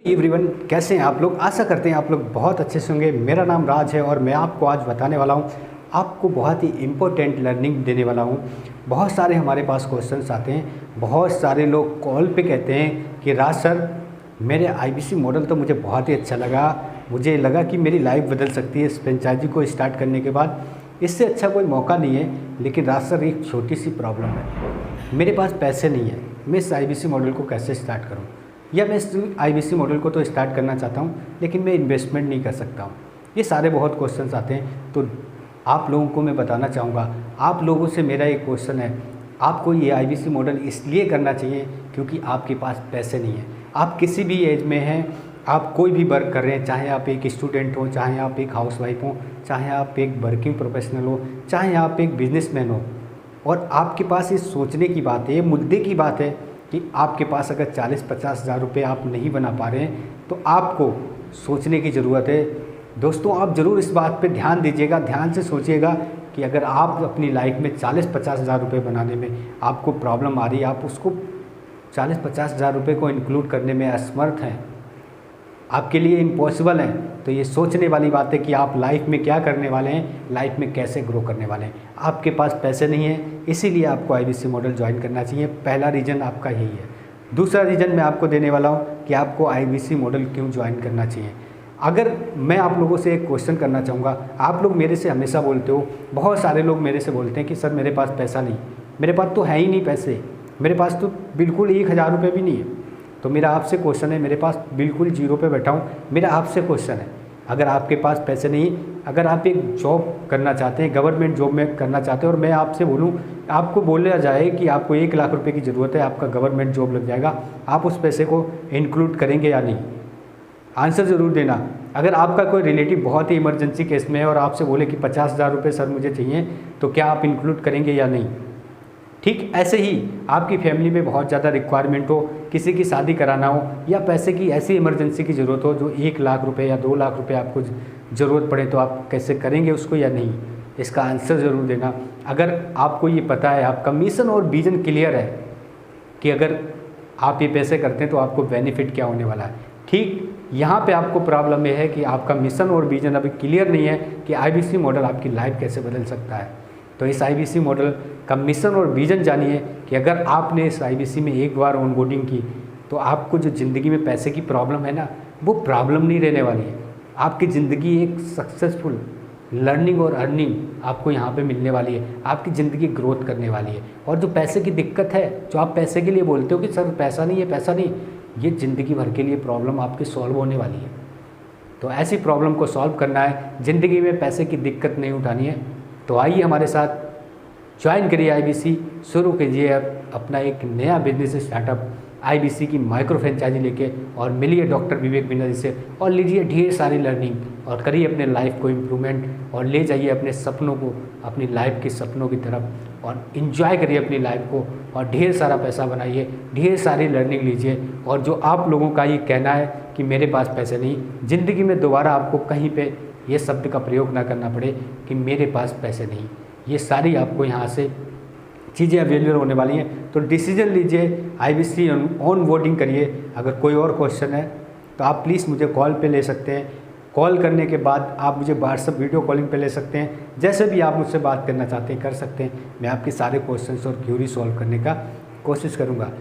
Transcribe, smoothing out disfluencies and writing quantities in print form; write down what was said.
Everyone, कैसे हैं आप लोग। आशा करते हैं आप लोग बहुत अच्छे से होंगे। मेरा नाम राज है और मैं आपको आज बताने वाला हूं, आपको बहुत ही इम्पोर्टेंट लर्निंग देने वाला हूं। बहुत सारे हमारे पास क्वेश्चंस आते हैं, बहुत सारे लोग कॉल पे कहते हैं कि राज सर, मेरे आईबीसी मॉडल तो मुझे बहुत ही अच्छा लगा, मुझे लगा कि मेरी लाइफ बदल सकती है इस फ्रेंचाइजी को स्टार्ट करने के बाद। इससे अच्छा कोई मौका नहीं है, लेकिन राज सर एक छोटी सी प्रॉब्लम है, मेरे पास पैसे नहीं है, मैं इस आईबीसी मॉडल को कैसे स्टार्ट करूं, या मैं इस आईबीसी मॉडल को तो स्टार्ट करना चाहता हूं लेकिन मैं इन्वेस्टमेंट नहीं कर सकता हूं। ये सारे बहुत क्वेश्चंस आते हैं, तो आप लोगों को मैं बताना चाहूँगा, आप लोगों से मेरा एक क्वेश्चन है, आपको ये आईबीसी मॉडल इसलिए करना चाहिए क्योंकि आपके पास पैसे नहीं हैं। आप किसी भी एज में हैं, आप कोई भी वर्क कर रहे हैं, चाहे आप एक स्टूडेंट हो, चाहे आप एक हाउसवाइफ हो, चाहे आप एक वर्किंग प्रोफेशनल हो, चाहे आप एक बिजनेसमैन हो, और आपके पास ये सोचने की बात है, ये मुद्दे की बात है कि आपके पास अगर 40-50 हज़ार रुपये आप नहीं बना पा रहे हैं तो आपको सोचने की ज़रूरत है। दोस्तों, आप ज़रूर इस बात पे ध्यान दीजिएगा, ध्यान से सोचिएगा कि अगर आप अपनी लाइफ में 40-50 हज़ार रुपये बनाने में आपको प्रॉब्लम आ रही है, आप उसको 40-50 हज़ार रुपये को इंक्लूड करने में असमर्थ हैं, आपके लिए इम्पॉसिबल है, तो ये सोचने वाली बात है कि आप लाइफ में क्या करने वाले हैं, लाइफ में कैसे ग्रो करने वाले हैं। आपके पास पैसे नहीं है, इसीलिए आपको आईबीसी मॉडल ज्वाइन करना चाहिए। पहला रीज़न आपका यही है। दूसरा रीज़न मैं आपको देने वाला हूँ कि आपको आईबीसी मॉडल क्यों ज्वाइन करना चाहिए। अगर मैं आप लोगों से एक क्वेश्चन करना चाहूँगा, आप लोग मेरे से हमेशा बोलते हो, बहुत सारे लोग मेरे से बोलते हैं कि सर मेरे पास पैसा नहीं, मेरे पास तो है ही नहीं पैसे, मेरे पास तो बिल्कुल 1,000 रुपये भी नहीं है। तो मेरा आपसे क्वेश्चन है, मेरे पास बिल्कुल जीरो पे बैठा हूँ, मेरा आपसे क्वेश्चन है, अगर आपके पास पैसे नहीं, अगर आप एक जॉब करना चाहते हैं, गवर्नमेंट जॉब में करना चाहते हैं, और मैं आपसे बोलूँ, आपको बोला जाए कि आपको 1 लाख रुपए की ज़रूरत है, आपका गवर्नमेंट जॉब लग जाएगा, आप उस पैसे को इंक्लूड करेंगे या नहीं? आंसर ज़रूर देना। अगर आपका कोई रिलेटिव बहुत ही इमरजेंसी केस में है और आपसे बोले कि 50 हज़ार रुपये सर मुझे चाहिए, तो क्या आप इंक्लूड करेंगे या नहीं? ठीक ऐसे ही आपकी फैमिली में बहुत ज़्यादा रिक्वायरमेंट हो, किसी की शादी कराना हो, या पैसे की ऐसी इमरजेंसी की ज़रूरत हो जो 1 लाख रुपए या 2 लाख रुपए आपको ज़रूरत पड़े, तो आप कैसे करेंगे उसको या नहीं? इसका आंसर ज़रूर देना। अगर आपको ये पता है, आपका मिशन और विज़न क्लियर है कि अगर आप ये पैसे करते हैं तो आपको बेनिफिट क्या होने वाला है, ठीक यहाँ पे आपको प्रॉब्लम ये है कि आपका मिशन और विज़न अभी क्लियर नहीं है कि आईबीसी मॉडल आपकी लाइफ कैसे बदल सकता है। तो इस आईबीसी मॉडल का मिशन और विज़न जानिए कि अगर आपने इस आईबीसी में एक बार ऑनबोर्डिंग की तो आपको जो ज़िंदगी में पैसे की प्रॉब्लम है ना, वो प्रॉब्लम नहीं रहने वाली है। आपकी ज़िंदगी एक सक्सेसफुल लर्निंग और अर्निंग आपको यहाँ पे मिलने वाली है, आपकी ज़िंदगी ग्रोथ करने वाली है। और जो पैसे की दिक्कत है, जो आप पैसे के लिए बोलते हो कि सर पैसा नहीं है, पैसा नहीं, ये ज़िंदगी भर के लिए प्रॉब्लम आपकी सॉल्व होने वाली है। तो ऐसी प्रॉब्लम को सॉल्व करना है, ज़िंदगी में पैसे की दिक्कत नहीं उठानी है, तो आइए हमारे साथ ज्वाइन करिए आईबीसी, शुरू कीजिए अपना एक नया बिजनेस स्टार्टअप आईबीसी की माइक्रो फ्रेंचाइजी लेके, और मिलिए डॉक्टर विवेक बिंदल जी से और लीजिए ढेर सारी लर्निंग और करिए अपने लाइफ को इम्प्रूवमेंट, और ले जाइए अपने सपनों को, अपनी लाइफ के सपनों की तरफ, और इन्जॉय करिए अपनी लाइफ को, और ढेर सारा पैसा बनाइए, ढेर सारी लर्निंग लीजिए। और जो आप लोगों का ये कहना है कि मेरे पास पैसे नहीं, ज़िंदगी में दोबारा आपको कहीं पर ये शब्द का प्रयोग ना करना पड़े कि मेरे पास पैसे नहीं। ये सारी आपको यहाँ से चीज़ें अवेलेबल होने वाली हैं। तो डिसीजन लीजिए, आईबीसी ऑन बोर्डिंग करिए। अगर कोई और क्वेश्चन है तो आप प्लीज़ मुझे कॉल पे ले सकते हैं, कॉल करने के बाद आप मुझे व्हाट्सएप वीडियो कॉलिंग पे ले सकते हैं, जैसे भी आप मुझसे बात करना चाहते हैं कर सकते हैं। मैं आपके सारे क्वेश्चंस और क्यूरी सॉल्व करने का कोशिश करूँगा।